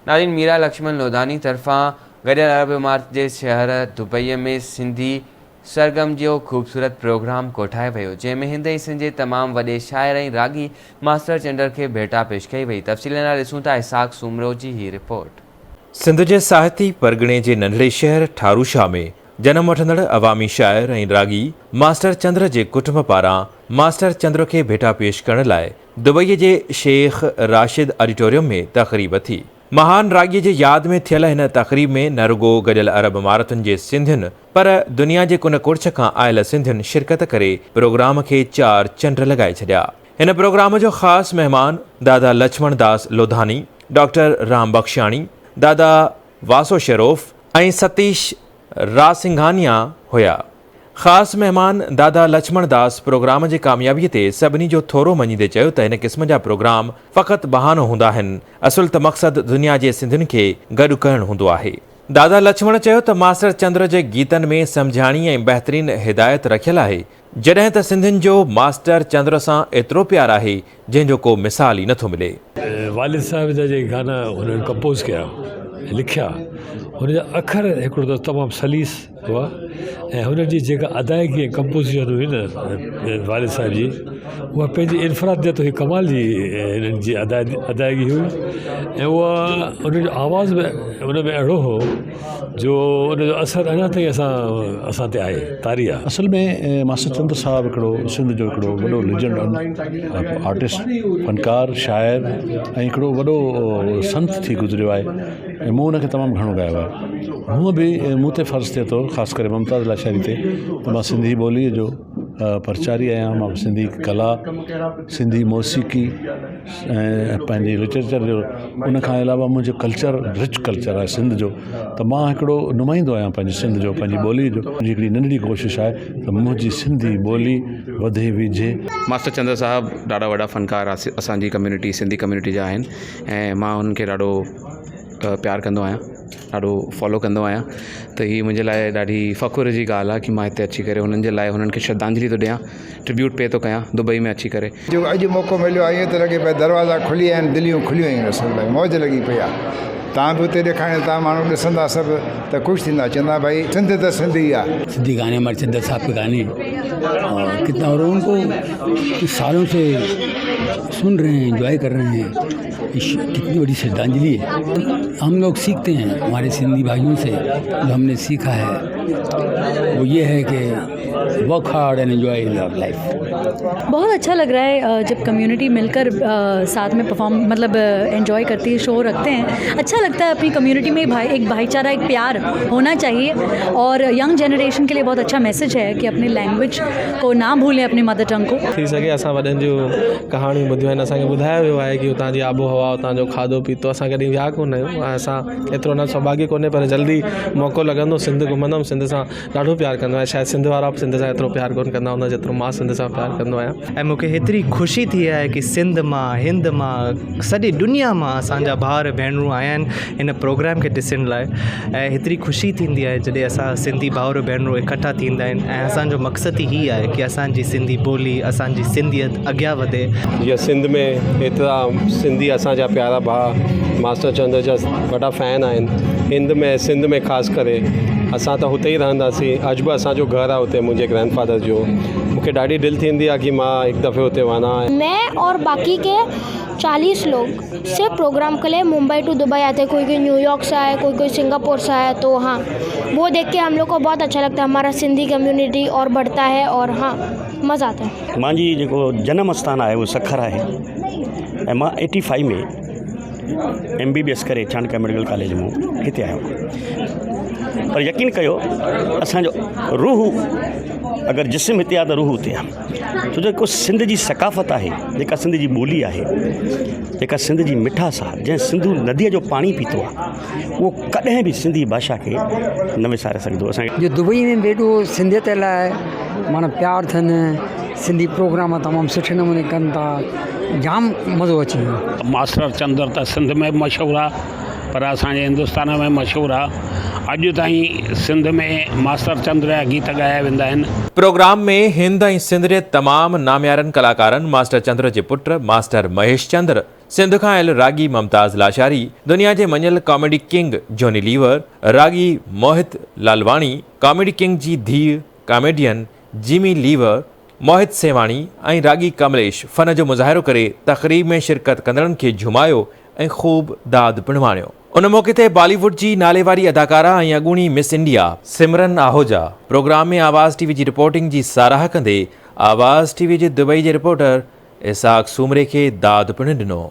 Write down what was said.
नाज़रीन, मीरा लक्ष्मण लोधानी तरफ़ां गॾियल अरब इमारात जे शहर दुबई में सिंधी सरगम जो ख़ूबसूरत प्रोग्राम कोठायो वियो, जंहिंमें हिंद ऐं सिंध जे तमामु वॾे शाइर ऐं रागी मास्टर चंदर खे भेटा पेश कई वई। तफ़सील सां ॾिसूं था इसाक सूमरो जी ही रिपोर्ट। सिंध जे साहिती परगिणे जे नंढड़े शहर ठारूशाह में जनम वठंदड़ अवामी शाइर ऐं रागी मास्टर चंद्र जे कुटुंब पारां मास्टर चंद्र खे भेटा पेश करण लाइ दुबई जे शेख राशिद ऑडिटोरियम में तक़रीब थी। महान राॻीअ जे यादि में थियल हिन तक़रीब में न रुॻो गॾियल अरब इमारतुनि जे सिंधियुनि पर दुनिया जे कुन कुर्छ खां आयल सिंधियुनि शिरकत करे प्रोग्राम खे 4 चंड लॻाए छॾिया। हिन प्रोग्राम जो ख़ासि महिमान दादा लक्ष्मण दास लोधानी, डॉक्टर राम बख्शाणी, दादा वासो शरोफ ऐं सतीश रासिंघानिया हुया। ख़ासि महिमान दादा लक्ष्मण दास प्रोग्राम जी कामयाबीअ ते सभिनी जो थोरो मञींदे चयो त हिन क़िस्म जा प्रोग्राम फ़क़ति बहानो हूंदा आहिनि, असुल त मक़सदु दुनिया जे सिंधियुनि खे गॾु करणु हूंदो आहे। दादा लक्ष्मण चयो त मास्टर चंद्र जे गीतनि में सम्झाणी ऐं बहितरीन हिदायत रखियलु आहे, जॾहिं त सिंधियुनि जो मास्टर चंद्र सां एतिरो प्यार आहे जंहिंजो को मिसाल ई नथो मिले। वालिद साहिब जा जे गाना हुननि कंपोज़ कया, लिखिया, हुन जा अखर हिकिड़ो त तमामु सलीस हुआ ऐं हुननि जी जेका अदायगी ऐं कंपोज़िशन हुई न वालिद साहिब जी, उहा पंहिंजी इनफ़रादियत हुई, कमाल जी हिननि जी अदायगी हुई ऐं उहा हुनजो आवाज़ में हुन में अहिड़ो हो जो हुनजो असरु अञा ताईं असां ते आहे, तारी आहे। असल में मास्टर चंद्र साहिबु हिकिड़ो सिंध जो हिकिड़ो वॾो लेजेंड आर्टिस्ट, फनकार, शाइर ऐं हिकिड़ो वॾो संत थी गुज़रियो आहे ऐं मूं हुनखे तमामु घणो ॻायो आहे। हूअं बि मूं ते फ़र्ज़ु थिए थो, ख़ासि करे मुमताज़ लाशारी ते, त मां सिंधी ॿोलीअ जो प्रचारी आहियां। मां सिंधी कला, सिंधी मौसीक़ी ऐं पंहिंजी लिटरेचर जो, उनखां अलावा मुंहिंजो कल्चर रिच कल्चर आहे सिंध जो, त मां हिकिड़ो नुमाइंदो आहियां पंहिंजे सिंध जो, पंहिंजी ॿोलीअ जो। मुंहिंजी हिकिड़ी नंढड़ी कोशिशि आहे त मुंहिंजी सिंधी ॿोली वधे विझे। मास्टर चंद्र साहिबु ॾाढा वॾा फ़नकार असांजी कम्यूनिटी, सिंधी कम्यूनिटी जा आहिनि ऐं मां उन्हनि खे ॾाढो प्यार कंदो आहियां, ॾाढो फॉलो कंदो आहियां। त हीअ मुंहिंजे लाइ ॾाढी फ़ख़ुर जी ॻाल्हि आहे कि मां हिते अची करे हुननि जे लाइ हुननि खे श्रद्धांजलि थो ॾियां, ट्रिब्यूट पे थो कयां दुबई में अची करे। जो अॼु मौक़ो मिलियो आहे, ईअं त लॻे पियो दरवाज़ा खुली आहिनि, दिलियूं खुलियूं आहिनि, असल में मौज लॻी पई आहे। तव्हां बि उते ॾेखारियो, तव्हां माण्हू ॾिसंदा सभु त ख़ुशि थींदा, चवंदा भाई सिंध त सिंधी आहे। सिंधी गाने हमारे चंद्र साहब के गाने और कितना, और उनको सालों से सुन रहे हैं, एंजॉय कर रहे हैं, कितनी बड़ी श्रद्धांजलि है। हम लोग सीखते हैं हमारे सिंधी भाइयों से, जो हमने सीखा है वो ये है कि work hard and enjoy your life. बहुत अच्छा लग रहा है जब कम्युनिटी मिलकर साथ में परफॉर्म मतलब एंजॉय करती है, शो रखते हैं। अच्छा लगता है, अपनी कम्युनिटी में एक भाईचारा, एक प्यार होना चाहिए और यंग जनरेशन के लिए बहुत अच्छा मैसेज है कि अपनी लैंग्वेज को ना भूलें, अपनी मदर टंग को। थी सके असां वॾनि जूं कहाणियूं ॿुधियूं आहिनि, असांखे ॿुधायो वियो आहे कि उतां जी आबो हवा, उतां जो खाधो पीतो, असां कॾहिं विया कोन आहियूं, असां एतिरो न सौभाग्य कोन्हे, पर जल्दी मौक़ो लॻंदो सिंध घुमंदुमि। सिंध सां ॾाढो प्यार कंदो आहियां, शायदि सिंध वारा सिंध सां एतिरो प्यार कोन कंदा हूंदा जेतिरो मां सिंध सां प्यार कंदो आहियां। ऐं मूंखे हेतिरी ख़ुशी थी आहे कि सिंध मां, हिंद मां, सॼी दुनिया मां असांजा भाउर भेनरूं आया आहिनि हिन प्रोग्राम खे ॾिसण लाइ। ऐं हेतिरी ख़ुशी थींदी आहे जॾहिं असां सिंधी भाउर भेनरूं इकट्ठा थींदा आहिनि ऐं असांजो मक़सदु ई हीअ आहे कि असांजी सिंधी ॿोली, असांजी सिंधियत अॻियां वधे। जीअं सिंध में एतिरा सिंधी असांजा प्यारा भाउ मास्टर चंद्र जा वॾा फ़ैन आहिनि, हिंद में, सिंध में ख़ासि करे असां त हुते ई रहंदासीं। अॼु बि असांजो घरु आहे हुते मुंहिंजे ग्रैंडफादर जो। मूंखे ॾाढी दिलि थींदी आहे कि मां हिकु दफ़े हुते वञा। मैं और बाकी के 40 लोग सिर्फ प्रोग्राम के लिए मुंबई टू दुबई आते हैं, कोई न्यूयॉर्क से आया, कोई सिंगापुर से आया। तो हाँ, वो देख के हम लोग को बहुत अच्छा लगता है, हमारा सिंधी कम्युनिटी और बढ़ता है और हाँ मज़ा आता है। मुंहिंजी जेको जन्म स्थान आहे वो सखर आहे ऐं मां 85 में MBBS करे चाणक्य मेडिकल कॉलेज में हिते आयो। पर यकीन कयो, असांजो रूह अगर जिस्म हिते आहे त रूह हुते आहे। छो जो जेको सिंध जी सकाफ़त आहे, जेका सिंध जी ॿोली आहे, जेका सिंध जी मिठास आहे, जंहिं सिंधू नदीअ जो पाणी पीतो आहे, उहो कॾहिं बि सिंधी भाषा खे न विसारे सघंदो। असांखे जो दुबई में वेठो सिंधियत लाइ माना प्यार थियनि, सिंधी प्रोग्राम तमामु सुठे नमूने कनि था, जाम मज़ो अची वियो। मास्टर चंद्र त सिंध में मशहूरु आहे, पर असांजे हिंदुस्तान में मशहूरु आहे। अॼु ताईं सिंध में मास्टर चंद्र जा गीत ॻाया वेंदा आहिनि। प्रोग्राम में हिंद ऐं सिंध जे तमामु नामियारनि कलाकारनि मास्टर चंद्र जे पुट मास्टर महेश चंद्र, सिंध खां आयल रागी मुमताज़ लाशारी, दुनिया जे मञल कॉमेडी किंग जॉनी लीवर, रागी मोहित लालवाणी, कॉमेडी किंग जी धीउ कॉमेडियन जिमी लीवर, मोहित सेवाणी ऐं रागी कमलेश फ़न जो मुज़ाहिरो करे तक़रीब में शिरकत कंदड़नि खे झुमायो ऐं ख़ूब दाद पिणु माणियो। उन मौक़े ते बॉलीवुड जी नाले वारी अदाकारा ऐं अॻूणी मिस इंडिया सिमरन आहूजा प्रोग्राम में आवाज़ टीवी जी रिपोर्टिंग जी साराह कंदे आवाज़ टीवी जे दुबई जे रिपोर्टर इसाक सूमरे खे दाद पिणु ॾिनो।